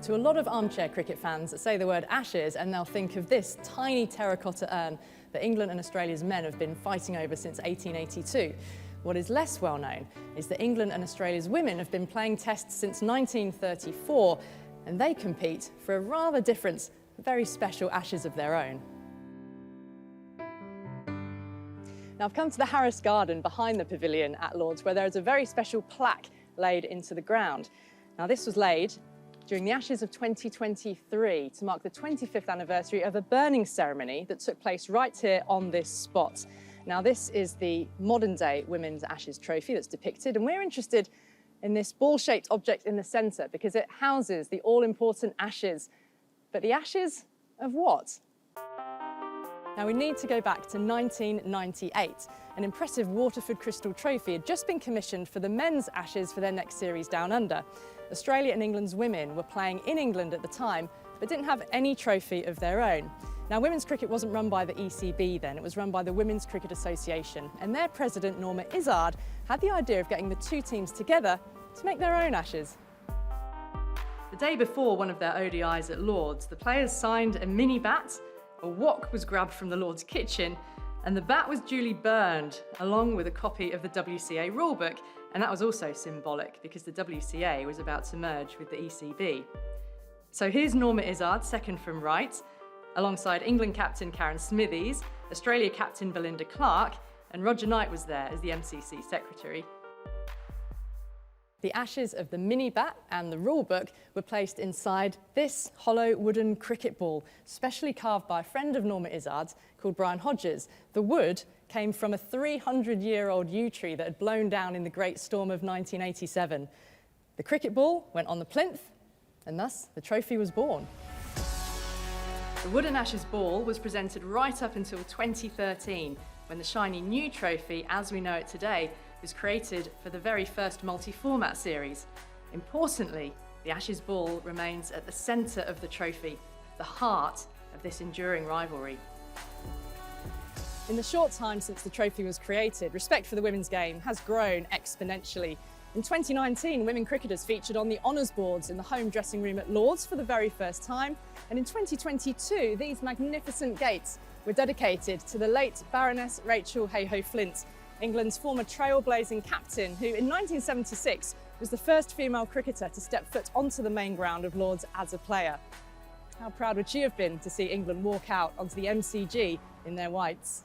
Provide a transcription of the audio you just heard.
To a lot of armchair cricket fans, say the word Ashes and they'll think of this tiny terracotta urn that England and Australia's men have been fighting over since 1882. What is less well known is that England and Australia's women have been playing tests since 1934, and they compete for a rather different, very special Ashes of their own. Now I've come to the Harris Garden behind the pavilion at Lord's, where there is a very special plaque laid into the ground. Now this was laid during the Ashes of 2023 to mark the 25th anniversary of a burning ceremony that took place right here on this spot. Now this is the modern-day Women's Ashes trophy that's depicted, and we're interested in this ball-shaped object in the centre because it houses the all-important Ashes. But the Ashes of what? Now we need to go back to 1998. An impressive Waterford Crystal Trophy had just been commissioned for the men's Ashes for their next series down under. Australia and England's women were playing in England at the time, but didn't have any trophy of their own. Now women's cricket wasn't run by the ECB then, it was run by the Women's Cricket Association, and their president, Norma Izzard, had the idea of getting the two teams together to make their own Ashes. The day before one of their ODIs at Lord's, the players signed a mini bat, a wok was grabbed from the Lord's kitchen, and the bat was duly burned, along with a copy of the WCA rulebook, and that was also symbolic because the WCA was about to merge with the ECB. So here's Norma Izzard, second from right, alongside England captain Karen Smithies, Australia captain Belinda Clark, and Roger Knight was there as the MCC secretary. The Ashes of the mini bat and the rulebook were placed inside this hollow wooden cricket ball, specially carved by a friend of Norma Izzard's called Brian Hodges. The wood came from a 300-year-old yew tree that had blown down in the Great Storm of 1987. The cricket ball went on the plinth, and thus the trophy was born. The Wooden Ashes ball was presented right up until 2013, when the shiny new trophy, as we know it today, was created for the very first multi-format series. Importantly, the Ashes ball remains at the centre of the trophy, the heart of this enduring rivalry. In the short time since the trophy was created, respect for the women's game has grown exponentially. In 2019, women cricketers featured on the honours boards in the home dressing room at Lord's for the very first time. And in 2022, these magnificent gates were dedicated to the late Baroness Rachel Hayhoe-Flint, England's former trailblazing captain, who in 1976 was the first female cricketer to step foot onto the main ground of Lord's as a player. How proud would she have been to see England walk out onto the MCG in their whites?